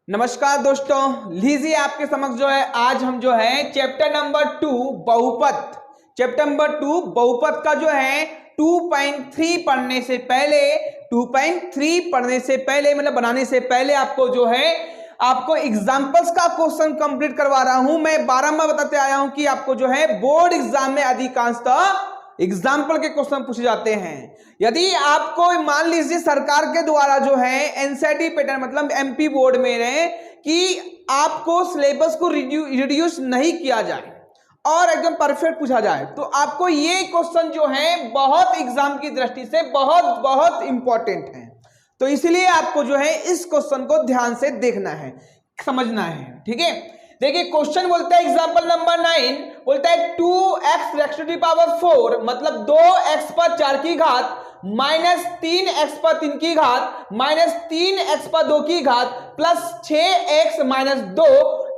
नमस्कार दोस्तों, लीजिए आपके समक्ष जो है आज हम जो है चैप्टर नंबर 2 बहुपद का जो है 2.3 पढ़ने से पहले 2.3 पढ़ने से पहले मतलब बनाने से पहले आपको जो है आपको एग्जाम्पल्स का क्वेश्चन कंप्लीट करवा रहा हूं। मैं बारंबार बताते आया हूं कि आपको जो है बोर्ड एग्जाम में अधिकांशतः एग्जाम्पल के क्वेश्चन पूछे जाते हैं। यदि आपको मान लीजिए सरकार के द्वारा जो है एनसीईआरटी पैटर्न मतलब एमपी बोर्ड में रहे कि आपको सिलेबस को रिड्यूस नहीं किया जाए और एकदम परफेक्ट पूछा जाए, तो आपको ये क्वेश्चन जो है बहुत एग्जाम की दृष्टि से बहुत बहुत इंपॉर्टेंट है। तो इसलिए आपको जो है इस क्वेश्चन को ध्यान से देखना है, समझना है। ठीक है, देखिए क्वेश्चन बोलता है एग्जांपल नंबर 9 बोलता है 2x रेक्स टू दी पावर 4 मतलब 2x पर 4 की घात माइनस 3x पर 3 की घात माइनस 3x पर 2 की घात प्लस 6x माइनस 2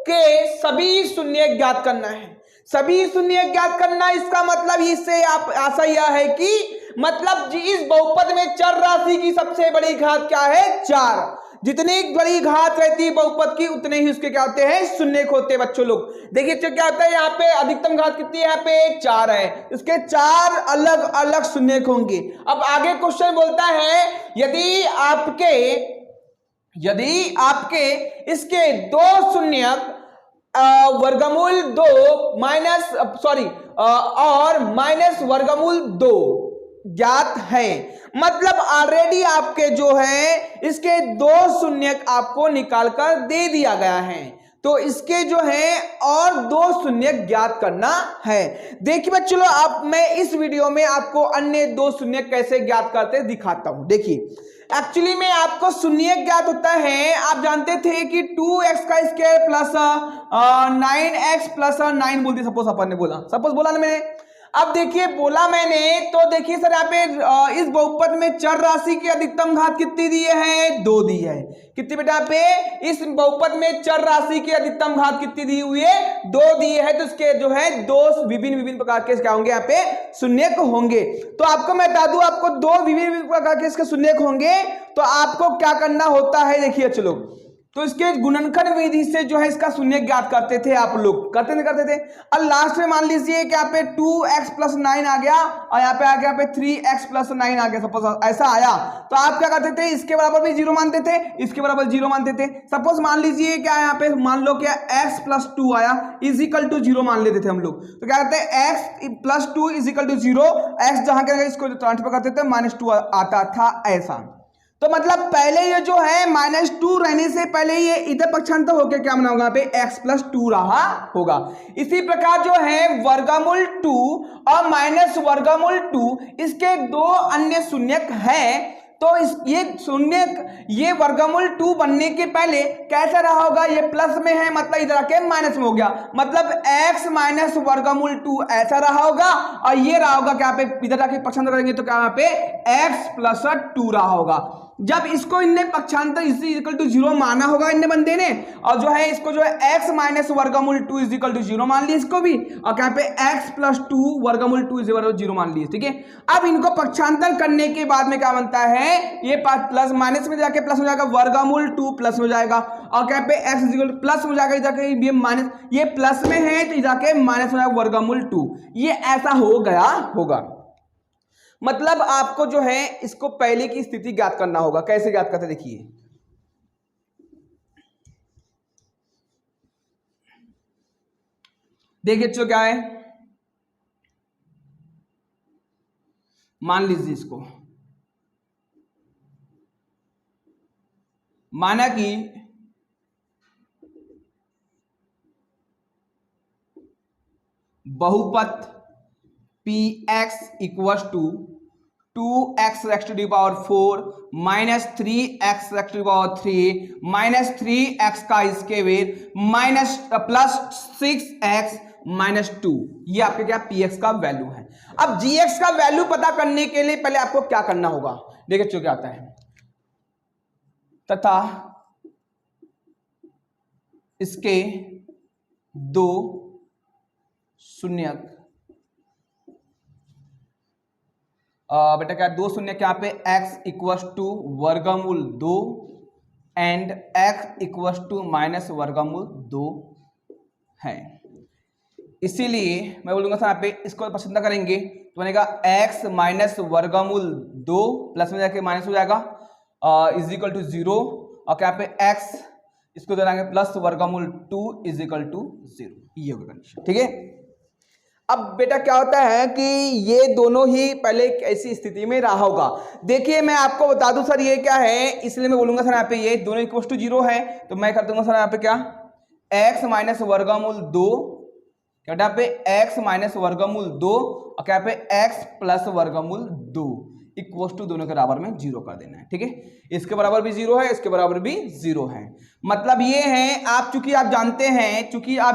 के सभी शून्य ज्ञात करना है। सभी शून्य ज्ञात करना, इसका मतलब इससे आप आशा यह है कि मतलब इस बहुपद में चर राशि की सबसे बड़ी घात क्या है? 4। जितनी बड़ी घात रहती है बहुपद की उतने ही उसके क्या होते हैं? शून्य होते हैं बच्चों लोग। देखिए क्या होता है, यहाँ पे अधिकतम घात कितनी है? यहाँ पे 4 है, इसके 4 अलग अलग शून्य होंगे। अब आगे क्वेश्चन बोलता है यदि आपके इसके दो शून्यक वर्गमूल 2 माइनस और माइनस वर्गमूल 2 ज्ञात है, मतलब ऑलरेडी आपके जो है इसके दो शून्यक आपको निकालकर दे दिया गया है, तो इसके जो है और दो शून्य ज्ञात करना है। देखिए बच्चों, आप मैं इस वीडियो में आपको अन्य दो शून्य कैसे ज्ञात करते दिखाता हूं। देखिए एक्चुअली में आपको शून्य ज्ञात होता है, आप जानते थे कि 2x का स्क्वायर प्लस 9x प्लस 9 बोलते सपोज अपन ने बोला ना मैंने। अब देखिए बोला मैंने, तो देखिए सर यहाँ पे इस बहुपद में चर राशि की अधिकतम घात कितनी दी है? 2 दी है। कितनी बेटा पे इस बहुपद में चर राशि की अधिकतम घात कितनी दी हुई है? 2 दी है। तो इसके जो है दो विभिन्न प्रकार के क्या होंगे? यहाँ पे शून्य होंगे। तो आपको मैं बता दूं, आपको दो विभिन्न प्रकार के इसके शून्य होंगे, तो आपको क्या करना होता है? देखिए चलो, तो इसके गुणनखंड विधि से जो है इसका शून्य ज्ञात करते थे आप लोग, करते थे। और लास्ट में मान लीजिए कि यहाँ पे 2x प्लस 9 आ गया और यहाँ पे आ गया 3x प्लस 9 आ गया, सपोज ऐसा आया, तो आप क्या करते थे? इसके बराबर भी 0 मानते थे, इसके बराबर 0 मानते थे। सपोज मान लीजिए क्या यहाँ पे मान लो क्या x प्लस 2 आया इजिकल टू 0 मान लेते थे हम लोग। तो क्या करते हैं? x plus 2 equal to 0, x जहां के इसको ट्रांसफर करते थे -2 आता था ऐसा। तो मतलब पहले ये जो है -2 रहने से पहले ये इधर पक्षांतर होकर क्या बना होगा? यहाँ पे x प्लस 2 रहा होगा। इसी प्रकार जो है वर्गमूल 2 और माइनस वर्गमूल 2 इसके दो अन्य शून्यक है। तो ये वर्गमूल 2 बनने के पहले कैसा रहा होगा? ये प्लस में है, मतलब इधर आके माइनस में हो गया, मतलब x माइनस वर्गमूल 2 ऐसा रहा होगा। और ये रहा होगा क्या पे इधर आके पक्षांतर करेंगे तो क्या यहाँ पे x प्लस 2 रहा होगा। जब इसको इनने पक्षांतर इक्वल टू 0 माना होगा इनने बंदे ने, और जो है इसको जो है x माइनस वर्गमूल 2 इक्वल टू 0 मान लिया इसको भी, और क्या पे x प्लस 2 वर्गमूल 2 इक्वल टू 0 मान लिया। ठीक है, अब इनको पक्षांतर करने के बाद में क्या बनता है? ये प्लस माइनस में जाके प्लस हो जाएगा, वर्गमूल 2 प्लस हो जाएगा, और क्या पे x इक्वल प्लस हो जाएगा, इधर ये माइनस, ये प्लस में है तो इधर के माइनस हो जाएगा वर्गमूल 2। ये ऐसा हो गया होगा। मतलब आपको जो है इसको पहले की स्थिति ज्ञात करना होगा। कैसे ज्ञात करते देखिए, देखिए क्या है, मान लीजिए इसको माना कि बहुपद px इक्वल टू 2x रेक्स to the power 4 minus 3x रेक्स to the power 3 minus 3x का square minus plus 6x minus 2, ये आपके क्या px का वैल्यू है। अब gx का वैल्यू पता करने के लिए पहले आपको क्या करना होगा? देखिए क्या आता है, तथा इसके दो शून्यक बेटा क्या दो शून्य क्या पे x इक्वल टू वर्गमूल 2 and x equal to minus वर्गमूल 2 है। इसीलिए मैं बोलूंगा सर यहाँ पे इसको पसंद करेंगे तो बनेगा x माइनस वर्गमूल 2 प्लस में जाके माइनस हो जाएगा इज इक्वल टू 0 और क्या पे x इसको देंगे प्लस वर्गमूल 2 इज इक्वल टू 0। ये होगा कंडीशन, ठीक है। अब बेटा क्या होता है कि ये दोनों ही पहले एक ऐसी स्थिति में रहा होगा। देखिए मैं आपको बता दूं सर ये क्या है, इसलिए मैं बोलूंगा सर यहाँ पे ये दोनों इक्वल टू 0 है तो मैं कर दूंगा सर यहाँ पे क्या x माइनस वर्गमूल 2 क्या पे x माइनस वर्गमूल 2 और क्या पे x प्लस वर्गमूल 2 इक्वल टू दोनों के बराबर में 0 कर देना है, ठीक है। इसके बराबर भी 0 है, इसके बराबर भी 0 है। मतलब ये है आप चूंकि आप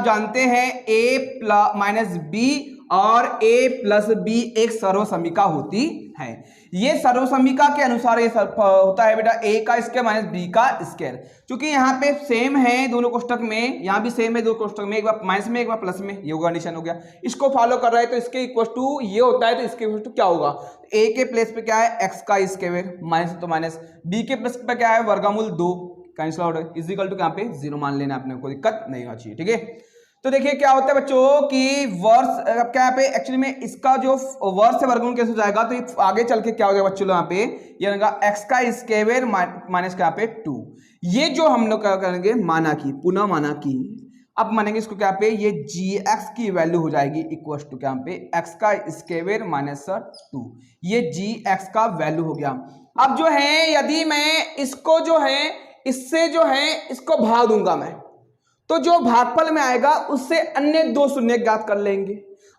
जानते हैं a प्लस माइनस b और a प्लस b एक सर्वसमीका होती है। ये सर्वसमीका के अनुसार ये होता है बेटा a का स्क्वायर माइनस b का स्क्वायर। चूंकि यहाँ पे सेम है दोनों कोष्टक में, यहाँ भी सेम है दो कोष्टक में, एक बार माइनस में एक बार प्लस में, ये कंडीशन हो गया। इसको फॉलो कर रहा है तो इसके इक्वल टू ये होता है तो इसके इक्वल टू क्या होगा, a के प्लेस पे क्या है x का स्क्वायर माइनस तो माइनस, b के प्लेस पे क्या है वर्गमूल 2 cancel out is equal to यहाँ पे 0 मान लेना, अपने को दिक्कत नहीं होना चाहिए, ठीक है। तो देखिए क्या होता है बच्चों कि वर्स अब क्या पे एक्चुअली में इसका जो वर्स से वर्गमूल कैसे हो जाएगा तो ये आगे चल के क्या हो गया बच्चों यहाँ पे ये रहेगा x का स्क्वायर माइनस क्या पे 2। ये जो हम लोग क्या करेंगे माना की पुनः माना की अब मानेंगे इसको क्या पे ये gx की वैल्यू हो जाएगी इक्वल टू क्या पे x का स्क्वायर माइनस 2, ये gx का वैल्यू हो गया। अब जो है यदि मैं इसको जो है इससे जो है इसको भाग दूंगा मैं तो जो भागफल में आएगा उससे अन्य 2 शून्य ज्ञात कर लेंगे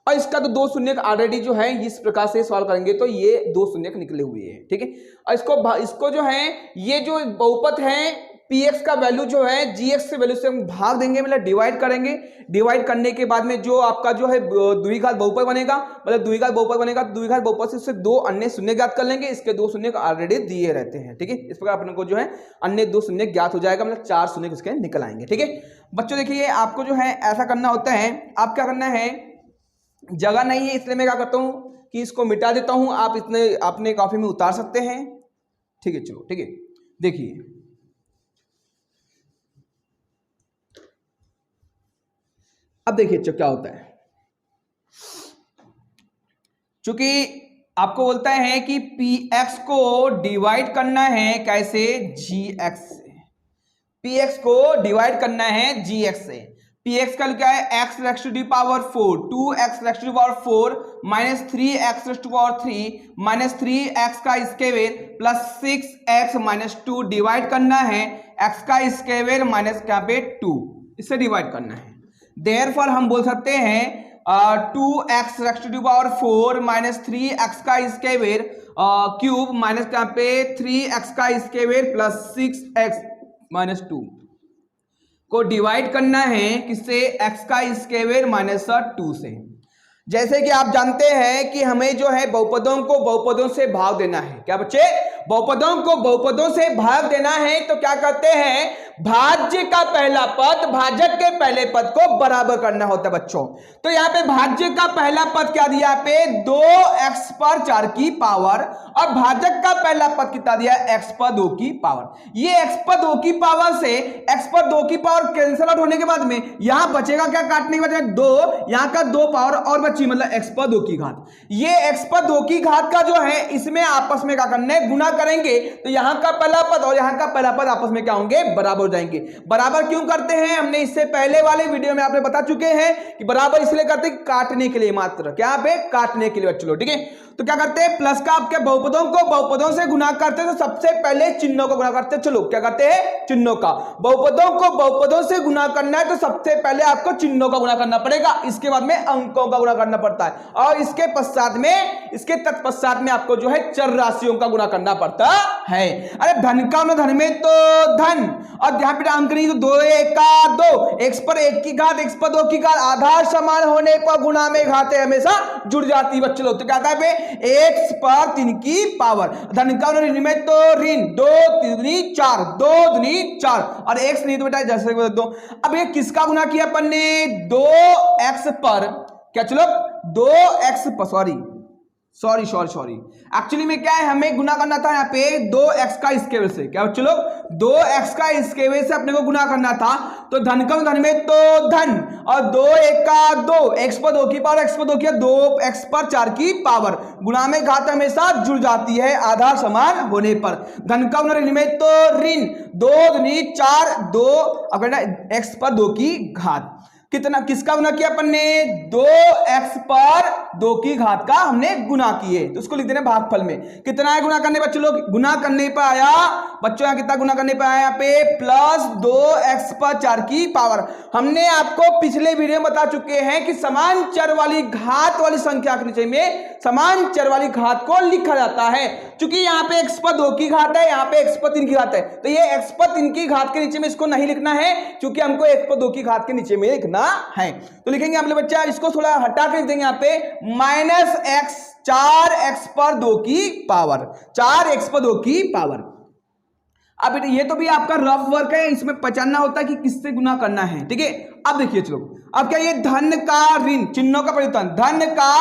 और इसका तो 2 शून्य ऑलरेडी जो है इस प्रकार से सॉल्व करेंगे तो ये 2 शून्य निकले हुए हैं, ठीक है। और इसको जो है ये जो बहुपद है px का वैल्यू जो है gx से वैल्यू से हम भाग देंगे मतलब डिवाइड करेंगे। डिवाइड करने के बाद में जो आपका जो है द्विघात बहुपद बनेगा मतलब द्विघात बहुपद से उससे 2 अन्य शून्य ज्ञात कर लेंगे। इसके 2 शून्य ऑलरेडी दिए रहते हैं, ठीक है। इस प्रकार अपने को जो है अन्य 2 शून्य ज्ञात हो जाएगा मतलब 4 शून्य इसके निकल आएंगे, ठीक है। बच्चों देखिए आपको जो है ऐसा करना होता है, आप क्या करना है जगह नहीं है इसलिए मैं क्या करता हूँ कि इसको मिटा देता हूँ, आप इतने अपने कॉपी में उतार सकते हैं, ठीक है। चलो ठीक है देखिए अब देखिए क्या होता है, चूंकि आपको बोलता है कि px को डिवाइड करना है कैसे gx से, px को डिवाइड करना है gx से। px का क्या है x रेक्स टू दी पावर 4 2x रेक्स to the power 4 minus 3x रेक्स टू पावर 3 माइनस 3x का square plus 6x minus 2 divide करना है x का स्क्वायर माइनस क्या पे 2 इससे डिवाइड करना है। देयरफॉर हम बोल सकते हैं 2x रेक्स to the power 4 minus 3x का स्क्वायर क्यूब माइनस क्या पे 3x का स्क्वायर प्लस 6x माइनस 2 को डिवाइड करना है किससे x का स्क्वायर माइनस 2 से। जैसे कि आप जानते हैं कि हमें जो है बहुपदों को बहुपदों से भाग देना है, क्या बच्चे बहुपदों को बहुपदों से भाग देना है तो क्या करते हैं भाज्य का पहला पद भाजक के पहले पद को बराबर करना होता है बच्चों। तो यहाँ पे भाज्य का पहला पद क्या दिया पे 2x पर 4 की पावर और भाजक का पहला पद कितना दिया x पर 2 की पावर। ये x पर 2 की पावर से x पर 2 की पावर कैंसिल आउट होने के बाद में यहां बचेगा क्या काटने के बाद 2, यहां का 2 पावर और बची मतलब x पर 2 की घात। ये x पर 2 की घात का जो है इसमें आपस में क्या करना है गुना करेंगे तो यहां का पहला पद और यहां का पहला पद आपस में क्या होंगे बराबर हो जाएंगे। बराबर क्यों करते हैं हमने इससे पहले वाले वीडियो में आपने बता चुके हैं कि बराबर इसलिए करते हैं काटने के लिए, मात्र क्या पे काटने के लिए बच्चों, ठीक है। तो क्या करते हैं प्लस का आपके बहुपदों को बहुपदों से गुना करते हैं तो सबसे पहले चिन्हों को गुना करते हैं। चलो क्या करते हैं चिन्हों का, बहुपदों को बहुपदों से गुना करना है तो सबसे पहले आपको चिन्हों का गुना करना पड़ेगा, इसके बाद में अंकों का गुना करना पड़ता है और इसके पश्चात में इसके तत्पश्चात में आपको जो है चर राशियों का गुना करना पड़ता है। अरे धन का धन में तो धन और यहाँ पे अंक नहीं तो 2 का 2 x पर 1 की घात x पर 2 की घात आधार समान होने पर गुना में घातें हमेशा जुड़ जाती बच्चों। तो क्या है x पर 3 की पावर धन का ऋण में तो ऋण 2 3 4 2 3 4 और x नहीं तो बेटा जैसे बता दो। अब ये किसका गुना किया अपन ने 2x पर क्या चलो 2x पर सॉरी सॉरी एक्चुअली में क्या है, हमें गुना करना था यहाँ पे 2x का स्क्वायर से। क्या बच्चों लोग, 2x का स्क्वायर से अपने को गुना करना था। तो धन का धन में तो धन, और 2 1 का 2, x पर 2 की पावर, x पर 2 की 2x पर 4 की पावर। गुणा में घात हमेशा जुड़ जाती है आधार समान होने पर। धन का ऋण में तो ऋण, 2 दूनी 4, 2 अगर x पर 2 की घात। कितना किसका गुना किया अपन ने, 2x पर 2 की घात का हमने गुना किए, तो उसको लिख देना भागफल में। कितना है गुना करने पर बच्चों लोग, गुना करने पर आया बच्चों यहाँ कितना गुना करने पर आया, यहाँ पे प्लस 2x पर 4 की पावर। हमने आपको पिछले वीडियो में बता चुके हैं कि समान चर वाली घात वाली संख्या के नीचे में समान चर वाली घात को लिखा जाता है। क्योंकि यहाँ पे x पर 2 की घात है, यहाँ पे x पर 3 की घात है, तो ये x पर 3 की घात के नीचे में इसको नहीं लिखना है, क्योंकि हमको x पर 2 की घात के नीचे में लिखना है। तो लिखेंगे आप लोग बच्चा, इसको थोड़ा हटा के लिख देंगे यहाँ पे -x, 4x पर 2 की पावर, 4x पर 2 की पावर। अब ये तो भी आपका रफ वर्क है, इसमें पहचानना होता है कि किससे गुना करना है, ठीक है। अब देखिए चलो, अब क्या, ये धन का ऋण, चिन्हों का परिवर्तन, धन का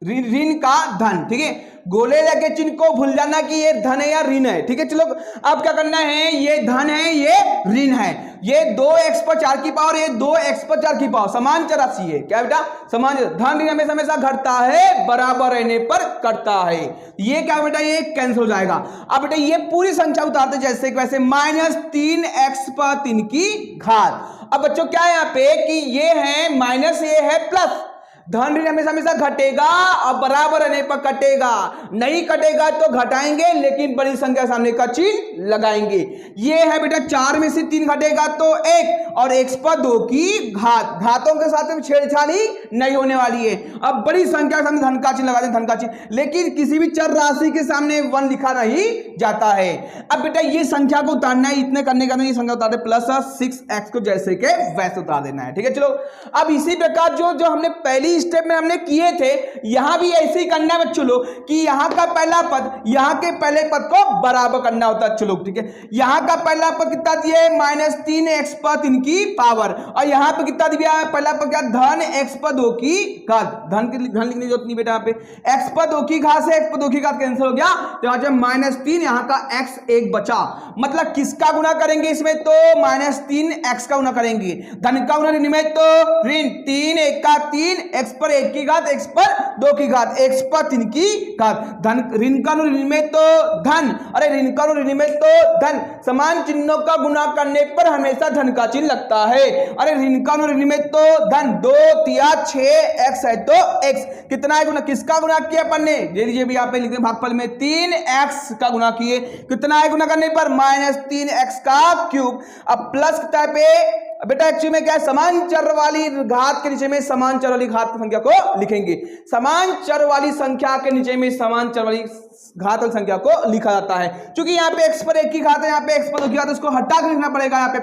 ऋण का धन, ठीक है। गोले लगे चिन्ह को भूल जाना कि ये धन है या ऋण है, ठीक है। चलो अब क्या करना है, ये धन है ये ऋण है, ये 2x पर 4 की पावर, ये 2x पर 4 की पावर, समान चर राशि है। क्या बेटा, समान। धन ऋण हमेशा हमेशा घटता है, बराबर रहने पर कटता है। ये क्या बेटा, ये कैंसिल हो जाएगा। अब बेटा ये पूरी संख्या उतारते जैसे वैसे, -3x पर 3 की घात। अब बच्चों क्या है यहाँ पे कि ये है माइनस, ये है प्लस। धन ऋण हमेशा हमेशा घटेगा और बराबर रहने पर कटेगा, नहीं कटेगा तो घटाएंगे, लेकिन बड़ी संख्या सामने का चिन्ह लगाएंगे। ये है बेटा 4 में से 3 घटेगा तो 1, और x पर 2 की घात, घातों के साथ में छेड़छाड़ी नहीं होने वाली है। अब बड़ी संख्या के सामने धन का चिन्ह लगा दें, धन का चिन्ह, लेकिन किसी भी चर राशि के सामने 1 लिखा नहीं जाता है। अब बेटा ये संख्या को उतारना है, इतने करने का ये संख्या उतार दे, +6x को जैसे के वैसे उतार देना है, ठीक है। चलो अब इसी प्रकार जो हमने पहली स्टेप में हमने किए थे, यहां भी ऐसे ही करना है बच्चों लोग कि यहां का पहला पद यहां के पहले पद को बराबर करना होता है। चलो ठीक है, यहां का पहला पद कितना दिया है, -3x पर 3 की पावर, और यहां पे कितना दिया है, पहला पद क्या, धन x पर 2 की घात। धन लिखने की जरूरत नहीं बेटा, यहाँ पे x पर 2 की घात से x पर 2 की घात कैंसिल हो गया, तो यहाँ -3, यहाँ का x 1 बचा। मतलब किसका गुना करेंगे इसमें, तो -3x का गुना करेंगे। धन का गुना ऋण में तो ऋण, 3 1 का 3, x पर 1 की घात, x पर 2 की घात, x पर 3 की घात। धन ऋण का ऋण में तो धन, अरे ऋण का ऋण में तो धन, समान चिन्हों का गुना करने पर हमेशा धन का चिन्ह लगता है। अरे ऋण का ऋण में तो धन, 2 3 6 x है तो x, कितना है गुना, किसका गुना किया अपन ने, ले लीजिए भी यहाँ पे लिखते हैं भागफल में, 3x का गुना किए, कितना है गुना करने पर, -3x का क्यूब। अब प्लस पे बेटा एक्चुअली में क्या है, समान चर वाली घात के नीचे में समान चर वाली घात की संख्या को लिखेंगे। समान चर वाली संख्या के नीचे में समान चर वाली घात वाली संख्या को लिखा जाता है। क्योंकि यहाँ पे x पर 1 की घात है, यहाँ पे x पर 2 की घात है, उसको हटा के लिखना पड़ेगा। यहाँ पे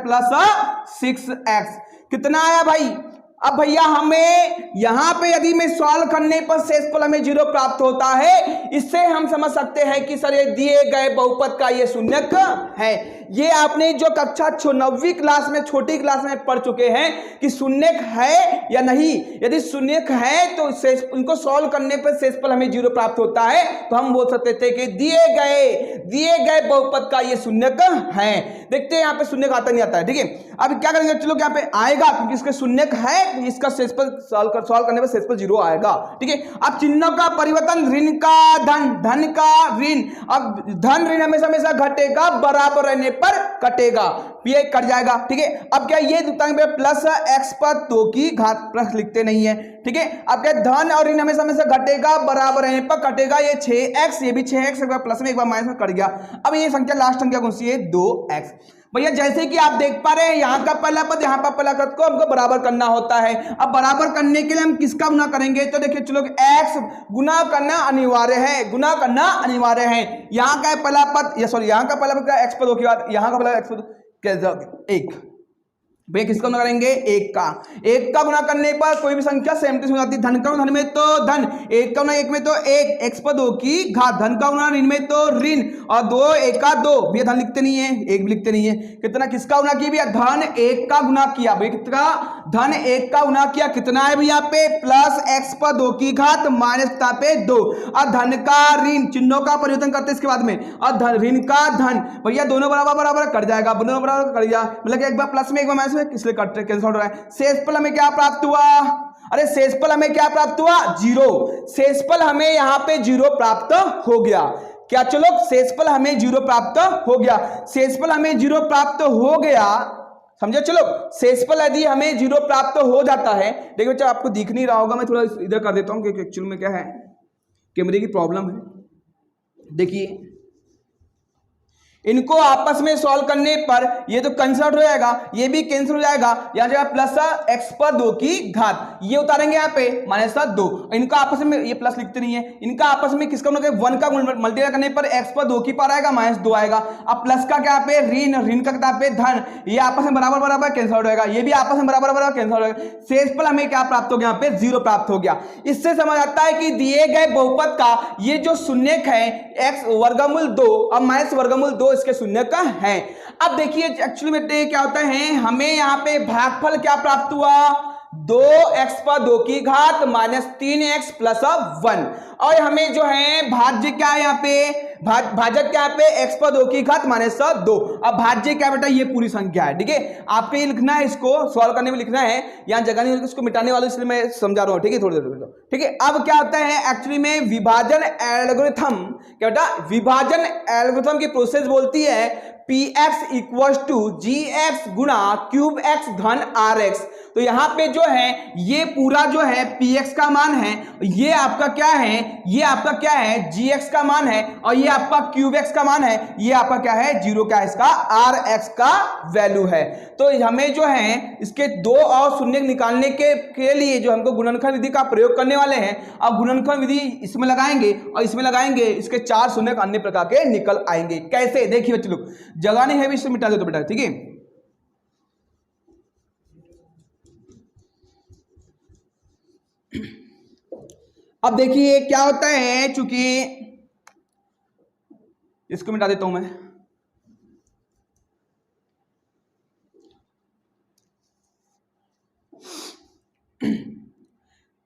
+6x कितना आया भाई। अब भैया हमें यहां पे यदि में सॉल्व करने पर शेषफल हमें 0 प्राप्त होता है, इससे हम समझ सकते हैं कि सर ये दिए गए बहुपद का ये शून्यक है। ये आपने जो कक्षा 9वीं क्लास में, छोटी क्लास में पढ़ चुके हैं कि शून्यक है या नहीं। यदि शून्यक है तो उनको सॉल्व करने पर शेषफल हमें 0 प्राप्त होता है, तो हम बोल सकते थे कि दिए गए बहुपद का ये शून्यक है। देखते हैं यहाँ पे शून्यक आता नहीं आता है, ठीक है। अब क्या करेंगे, चलो यहाँ पे आएगा क्योंकि इसके शून्यक है, इसका शेषफल सॉल्व करने पर शेषफल 0 आएगा, ठीक है। अब चिन्हों का परिवर्तन, ऋण का धन, धन का ऋण। अब धन ऋण हमेशा हमेशा घटेगा, बराबर रहने पर कटेगा, ये कट जाएगा, ठीक है। अब क्या ये +x पर 2 की घात, प्लस लिखते नहीं है, ठीक है। अब क्या धन और ऋण हमेशा हमेशा घटेगा, बराबर रहने पर कटेगा। ये 6x, ये भी 6x, एक बार प्लस में एक बार माइनस में कट गया। अब ये संख्या लास्ट संख्या कौन सी है, 2x। भैया जैसे कि आप देख पा रहे हैं, यहाँ का पहला पद यहाँ पर पहला पद को हमको बराबर करना होता है। अब बराबर करने के लिए हम किसका गुना करेंगे, तो देखिए चलो x गुना करना अनिवार्य है, गुना करना अनिवार्य है। यहाँ का पहला पद, सॉरी यहाँ का पहला पद क्या, x पर 2 की बात, यहाँ का पहला x पर 1, भैया किसका गुना करेंगे, 1 का गुना करने पर कोई भी संख्या सेम हो जाती है। धन का धन में तो धन, 1 का गुना 1 में तो 1, x पर 2 की घात। धन का गुना ऋण में तो ऋण, और 2 1 का 2, भैया धन लिखते नहीं है, 1 भी लिखते नहीं है। कितना किसका गुना किया भैया, धन 1 का गुना किया, भैया कितना, धन 1 का गुना किया, कितना है भैया पे प्लस x पर 2 की घात माइनस पे 2। और धन का ऋण, चिन्हों का परिवर्तन करते इसके बाद में, और ऋण का धन भैया दोनों बराबर बराबर कट जाएगा, दोनों बराबर कट जाएगा, मतलब एक बार प्लस में एक बार माइनस में, इसलिए कट कैंसिल हो रहा है। शेषफल हमें क्या प्राप्त हुआ, अरे शेषफल हमें क्या प्राप्त हुआ 0। शेषफल हमें यहाँ पे 0 प्राप्त हो गया। क्या चलो शेषफल हमें 0 प्राप्त हो गया, शेषफल हमें 0 प्राप्त हो गया, समझे। चलो शेषफल यदि हमें 0 प्राप्त हो जाता है, देखिए बच्चा आपको दिख नहीं रहा होगा, मैं थोड़ा इधर कर देता हूं क्योंकि एक्चुअल में क्या है कैमरे की प्रॉब्लम है। देखिए इनको आपस में सॉल्व करने पर ये तो कैंसिल हो जाएगा, ये भी कैंसिल हो जाएगा, यहां जाएगा प्लस x पर 2 की घात, ये उतारेंगे यहाँ पे माइनस 2। इनका आपस में, ये प्लस लिखते नहीं है, इनका आपस में किसका 1 का मल्टीप्लाई करने पर x पर 2 की पावर आएगा माइनस 2 आएगा। अब प्लस का क्या पे ऋण, ऋण का क्या पे धन, ये आपस में बराबर बराबर कैंसिल हो जाएगा, ये भी आपस में बराबर बराबर कैंसिल हो जाएगा। शेषफल हमें क्या प्राप्त हो गया, यहाँ पे 0 प्राप्त हो गया। इससे समझ आता है कि दिए गए बहुपद का ये जो शून्यक है x वर्गमूल 2 और माइनस वर्गमूल 2 इसके शून्य का है। अब देखिए एक्चुअली में क्या होता है, हमें यहाँ पे भागफल क्या प्राप्त हुआ 2x पर 2 की घात माइनस 3x प्लस 1, और हमें जो है भाज्य क्या है यहाँ पे, भाजक क्या पे x पर 2 की घात माइनस 2। अब भाज्य क्या बेटा ये पूरी संख्या है, ठीक है। आपको ये लिखना है, इसको सॉल्व करने में लिखना है, यहाँ जगह नहीं, इसको मिटाने वाले इसलिए मैं समझा रहा हूँ, ठीक है। थोड़ी देर ठीक है। अब क्या होता है एक्चुअली में विभाजन एल्गोरिथम, क्या बेटा विभाजन एल्गोरिथम की प्रोसेस बोलती है px इक्वल टू gx गुणा क्यूब x धन rx। तो यहाँ पे जो है ये पूरा जो है px का मान है, ये आपका क्या है, ये आपका क्या है gx का मान है, और ये आपका क्यूब x का मान है, ये आपका क्या है 0 क्या है इसका rx का वैल्यू है। तो हमें जो है इसके 2 और शून्य निकालने के लिए जो हमको गुणनखंड विधि का प्रयोग करने वाले हैं। अब गुणनखंड विधि इसमें लगाएंगे और इसमें लगाएंगे, इसके 4 शून्य अन्य प्रकार के निकल आएंगे। कैसे देखिए बच्चे लोग, जगह नहीं है भी इसे मिटा दो तो बेटा, ठीक है। अब देखिए क्या होता है, चूंकि इसको मिटा देता हूं मैं,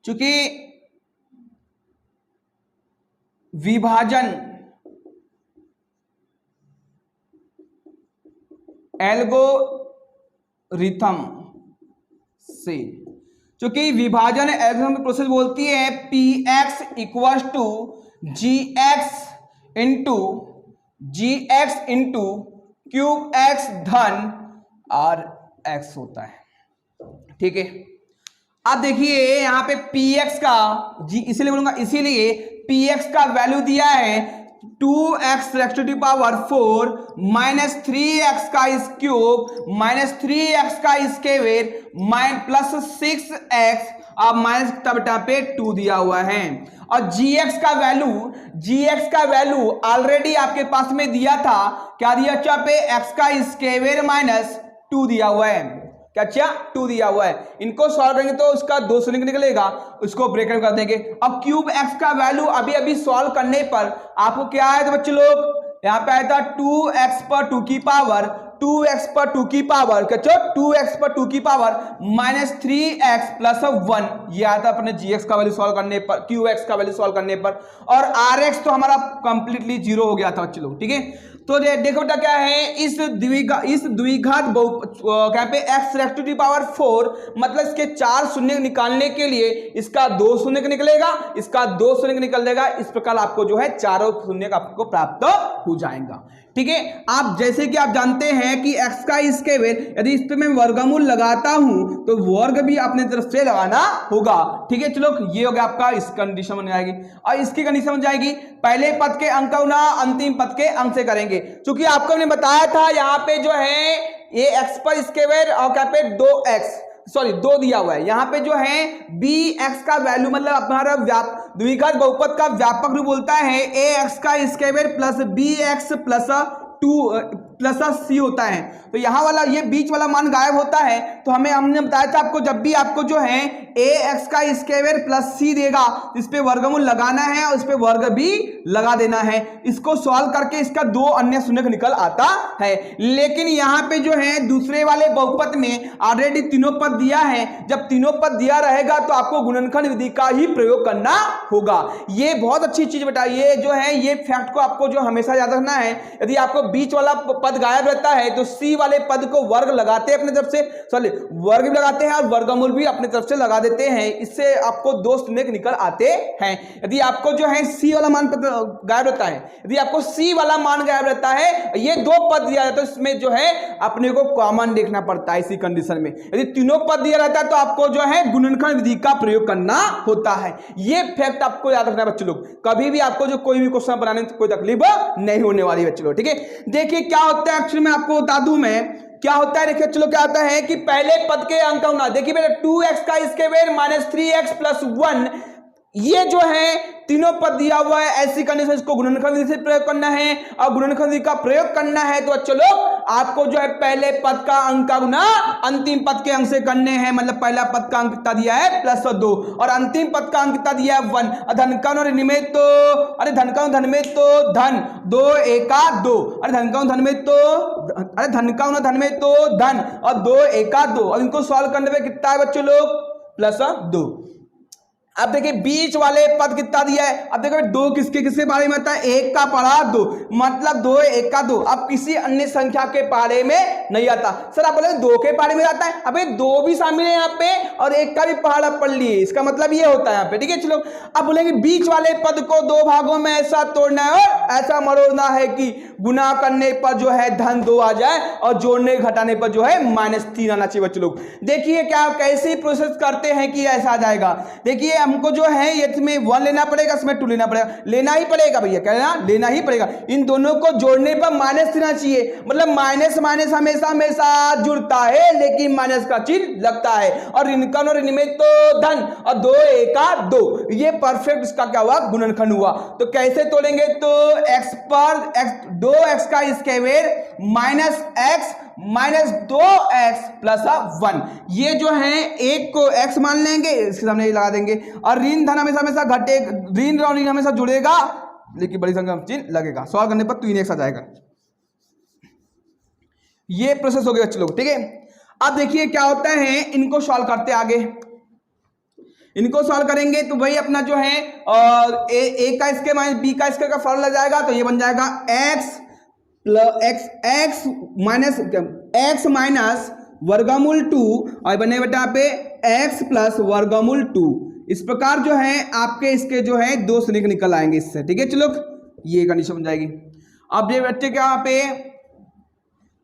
चूंकि विभाजन एल्गोरिथम से, चूंकि विभाजन एल्गोरिथम की प्रोसेस बोलती है px equal to gx into cube x धन rx होता है, ठीक है। अब देखिए यहाँ पे px का इसीलिए बोलूंगा, इसीलिए px का वैल्यू दिया है 2x रेक्स to the power 4 minus 3x का क्यूब माइनस 3x का स्क्वायर प्लस 6x अब माइनस बेटा पे 2 दिया हुआ है। और gx का वैल्यू ऑलरेडी आपके पास में दिया था, क्या दिया अच्छा पे x का स्क्वायर माइनस 2 दिया हुआ है, क्या अच्छा 2 दिया हुआ है। इनको सॉल्व करेंगे तो उसका 2 शून्य निकलेगा, उसको ब्रेकेट कर देंगे। अब क्यूब x का वैल्यू अभी सॉल्व करने पर आपको क्या आया था बच्चे लोग, यहाँ पे आया था 2x पर 2 की पावर 2x पर 2 की पावर, क्या 2x पर 2 की पावर माइनस 3x प्लस 1, ये आया था अपने gx का वैल्यू सॉल्व करने पर, qx का वैल्यू सॉल्व करने पर, और rx तो हमारा कंप्लीटली 0 हो गया था बच्चे लोग, ठीक है। तो देखो बेटा क्या है, इस द्विघात क्या पे x रेक्स टू द पावर 4, मतलब इसके 4 शून्य निकालने के लिए इसका 2 शून्य निकलेगा, इसका 2 शून्य निकल देगा, इस प्रकार आपको जो है चारों शून्य आपको प्राप्त हो जाएगा, ठीक है। आप जैसे कि आप जानते हैं कि x का स्क्वायर यदि इस पे मैं वर्गमूल लगाता हूं तो वर्ग भी अपने तरफ से लगाना होगा, ठीक है। चलो ये हो गया आपका, इस कंडीशन बन जाएगी। और इसकी कंडीशन बन जाएगी पहले पद के अंक गुणा अंतिम पद के अंक से करेंगे, क्योंकि आपको मैंने बताया था यहाँ पे जो है ये x पर स्क्वायर और क्या पे 2 दिया हुआ है, यहाँ पे जो है bx का वैल्यू मतलब हमारा द्विघात बहुपद का व्यापक रूप बोलता है ax का square plus bx plus 2 plus C होता है। तो यहाँ वाला ये बीच वाला मान गायब होता है। तो हमने बताया था आपको, जब भी आपको जो है ए एक्स का स्क्वायर प्लस सी देगा, इस पे वर्गमूल लगाना है और इस पे वर्ग भी लगा देना है। इसको सॉल्व करके इसका दो अन्य शून्य निकल आता है। लेकिन यहाँ पे जो है दूसरे वाले बहुपद में ऑलरेडी तीनों पद दिया है। जब तीनों पद दिया रहेगा तो आपको गुणनखंड विधि का ही प्रयोग करना होगा। ये बहुत अच्छी चीज बेटा, ये जो है ये फैक्ट को आपको जो हमेशा याद रखना है। यदि आपको बीच वाला पद गायब रहता है तो सी वाले पद को वर्ग लगाते हैं अपने तरफ से, सॉरी वर्ग भी लगाते हैं और वर्गमूल भी अपने तरफ से लगा देते हैं। इससे आपको दो शून्य निकल आते हैं। यदि आपको जो है सी वाला मान गायब रहता है, यदि आपको सी वाला मान गायब रहता है, ये दो पद दिया जाता है, तो इसमें जो है अपने को कॉमन देखना पड़ता है। इसी कंडीशन में यदि तीनों पद दिया रहता है तो आपको जो है गुणनखंड विधि का प्रयोग करना होता है। ये फैक्ट आपको याद रखना है बच्चे लोग। कभी भी आपको जो कोई भी क्वेश्चन बनाने में कोई तकलीफ नहीं होने वाली बच्चे लोग, ठीक है। देखिए क्या होता है, एक्चुअली मैं आपको बता दूं मैं क्या होता है। देखिए चलो क्या होता है कि पहले पद के अंक होना, देखिए बेटा 2x का स्क्वायर माइनस 3x प्लस 1, ये जो है तीनों पद दिया हुआ है। ऐसी कंडीशन इसको गुणनखंड विधि से प्रयोग करना है और गुणनखंड विधि का प्रयोग करना है तो चलो आपको जो है पहले पद का अंक का गुना अंतिम पद के अंक से करने हैं। मतलब पहला पद का अंक कितना दिया है +2 और अंतिम पद का अंक कितना दिया है 1। धन का और ऋण में तो अरे धन का धन में तो धन 2 एका 2, अरे धन का धन में तो अरे धन का धन में तो धन और 2 एका 2। अब इनको सॉल्व करने में कितना है बच्चों लोग +2। अब देखिए बीच वाले पद कितना दिया है। अब देखो दो किसके किसके बारे में आता है, एक का पढ़ा 2 मतलब 2 1 का 2। अब किसी अन्य संख्या के पारे में नहीं आता। सर आप बोले 2 के पारे में आता है, अबे 2 भी शामिल है यहाँ पे और 1 का भी पहाड़ पढ़ लिए, इसका मतलब ये होता है यहाँ पे, ठीक है। चलो अब बोलेंगे बीच वाले पद को दो भागों में ऐसा तोड़ना है और ऐसा मरोड़ना है कि गुना करने पर जो है धन 2 आ जाए और जोड़ने घटाने पर जो है -3 आना चाहिए बच्चे लोग। देखिए क्या कैसे प्रोसेस करते हैं कि ऐसा आ जाएगा। देखिए हमको जो है इसमें 1 लेना पड़ेगा, इसमें 2 लेना पड़ेगा, लेना ही पड़ेगा भैया, क्या लेना ही पड़ेगा। इन दोनों को जोड़ने पर माइनस देना चाहिए, मतलब माइनस माइनस हमेशा हमेशा जुड़ता है लेकिन माइनस का चिन्ह लगता है। और ऋण का और ऋण में तो धन और 2 एका 2, ये परफेक्ट इसका क्या हुआ गुणनखंड हुआ। तो कैसे तोड़ेंगे तो x पर x 2x का square minus x minus 2x plus 1, ये जो है एक को x मान लेंगे, इसके सामने ये लगा देंगे। और ऋण धन हमेशा हमेशा घटे, ऋण और ऋण हमेशा जुड़ेगा लेकिन बड़ी संख्या में चिन्ह लगेगा। सॉल्व करने पर 3x आ जाएगा। ये प्रोसेस हो गया बच्चे लोग, ठीक है। अब देखिए क्या होता है, इनको सॉल्व करते आगे। इनको सॉल्व करेंगे तो वही अपना जो है ए का स्क्वायर माइनस बी का स्क्वायर का फॉर्मूला जाएगा। तो ये बन जाएगा x माइनस वर्गमूल 2 और बने बेटा यहाँ पे x प्लस वर्गमूल 2। इस प्रकार जो है आपके इसके जो है दो शून्य निकल आएंगे इससे, ठीक है। चलो ये कंडीशन बन जाएगी। अब ये बच्चे क्या यहाँ पे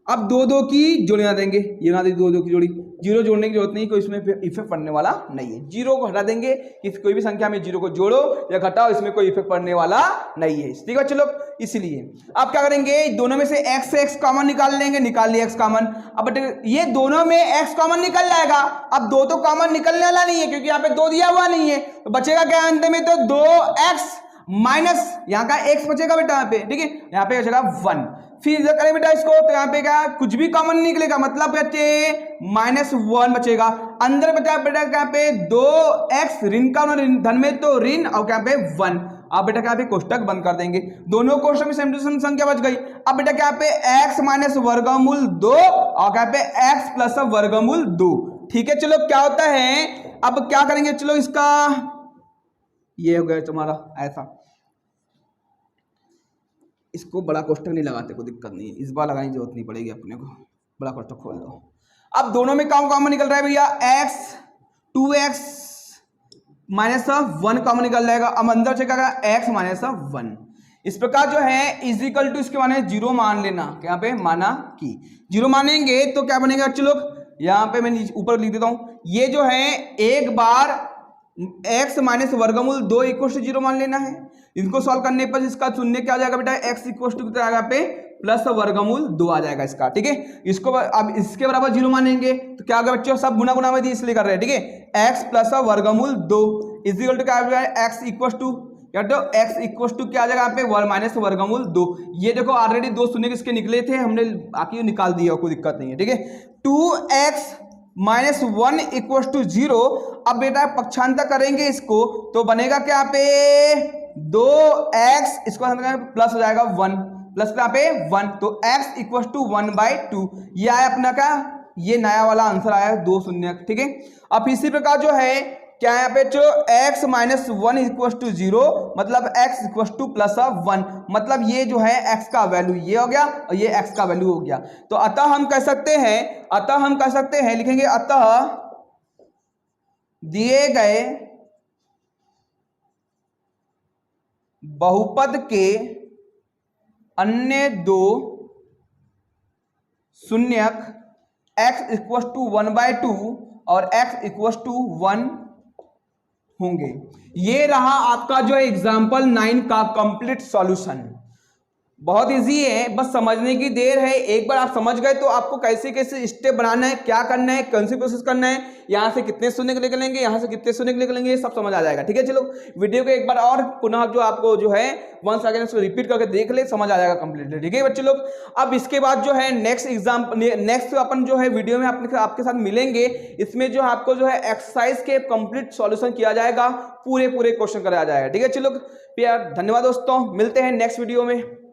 अब 2 की जोड़ी ना देंगे, ये ना देंगे 2 की जोड़ी, 0 जोड़ने की जरूरत नहीं, कोई इसमें इफेक्ट पड़ने वाला नहीं है। 0 को हटा देंगे, किसी कोई भी संख्या में 0 को जोड़ो या घटाओ, इसमें कोई इफेक्ट पड़ने वाला नहीं है, ठीक है चलो। इसलिए अब क्या करेंगे, दोनों में से x से x कॉमन निकाल लेंगे, निकाल लिया x कॉमन। अब ये दोनों में x कॉमन निकल जाएगा। अब 2 तो कॉमन निकलने वाला नहीं है क्योंकि यहाँ पे 2 दिया हुआ नहीं है, तो बचेगा क्या अंत में, तो 2x माइनस यहाँ का x बचेगा बेटा यहाँ पे, ठीक है। यहाँ पे बचेगा 1। फिर इधर करें बेटा इसको, तो यहाँ पे क्या कुछ भी कॉमन निकलेगा, मतलब बच्चे -1 बचेगा। अंदर बचा बेटा क्या पे 2x ऋण का धन में तो ऋण और क्या पे 1। अब बेटा क्या पे कोष्टक बंद कर देंगे, दोनों कोष्टक में सेम टू सेम संख्या बच गई। अब बेटा क्या पे x माइनस वर्गमूल 2 और क्या पे x प्लस वर्गमूल 2, ठीक है। चलो क्या होता है, अब क्या करेंगे, चलो इसका ये हो गया तुम्हारा ऐसा। इसको बड़ा कोष्टक नहीं लगाते, कोई दिक्कत नहीं है, इस बार लगाने की जरूरत नहीं पड़ेगी अपने को, बड़ा कोष्टक खोल दो। अब दोनों में कॉमन निकल रहा है भैया, x 2x माइनस 1 कॉमन निकल जाएगा। अब अंदर से क्या x माइनस 1। इस प्रकार जो है इजिकल टू इसके माने 0 मान लेना, यहाँ पे माना कि 0 मानेंगे तो क्या बनेगा बच्चे लोग, यहाँ पे मैं ऊपर लिख देता हूँ, ये जो है एक बार x माइनस वर्गमूल 2 इक्वल टू 0 मान लेना है। इनको सॉल्व करने पर इसका शून्य क्या आ जाएगा बेटा, x इक्वल टू कितना आएगा पे प्लस वर्गमूल 2 आ जाएगा इसका, ठीक है। इसको अब इसके बराबर 0 मानेंगे तो क्या होगा बच्चों, सब गुना गुना में दी इसलिए कर रहे हैं, ठीक है। x प्लस वर्गमूल 2 इक्वल टू क्या आ जाएगा, x इक्वल टू क्या तो x इक्वल टू क्या आ जाएगा यहाँ पे माइनस वर्गमूल 2। ये देखो ऑलरेडी 2 शून्य किसके निकले थे, हमने बाकी निकाल दिया, कोई दिक्कत नहीं है, ठीक है। 2x minus 1 equal to 0। अब बेटा पक्षांतर करेंगे इसको तो बनेगा क्या पे 2x, इसको प्लस हो जाएगा 1, प्लस यहाँ पे 1, तो x इक्वल टू 1/2। ये आया अपना का, ये नया वाला आंसर आया 2 शून्य, ठीक है। अब इसी प्रकार जो है क्या यहाँ पे जो x माइनस 1 इक्वल टू 0, मतलब x इक्वल टू प्लस 1, मतलब ये जो है x का वैल्यू ये हो गया और ये x का वैल्यू हो गया। तो अतः हम कह सकते हैं, लिखेंगे अतः दिए गए बहुपद के अन्य दो शून्यक x इक्वल टू 1/2 और x इक्वल टू 1 होंगे। ये रहा आपका जो एग्जाम्पल 9 का कंप्लीट सॉल्यूशन। बहुत इजी है, बस समझने की देर है। एक बार आप समझ गए तो आपको कैसे कैसे स्टेप बनाना है, क्या करना है, कौन सी प्रोसेस करना है, यहाँ से कितने शून्य निकलेंगे, यहाँ से कितने शून्य निकलेंगे, ये सब समझ आ जाएगा, ठीक है। चलो वीडियो को एक बार और पुनः जो आपको जो है वंस अगेन इसको रिपीट करके देख ले, समझ आ जाएगा कंप्लीटली, ठीक है बच्चे लोग। अब इसके बाद जो है नेक्स्ट अपन जो है वीडियो में आपके साथ मिलेंगे। इसमें जो आपको जो है एक्सरसाइज के कंप्लीट सॉल्यूशन किया जाएगा, पूरे क्वेश्चन कराया जाएगा, ठीक है। चलो प्यार धन्यवाद दोस्तों, मिलते हैं नेक्स्ट वीडियो में।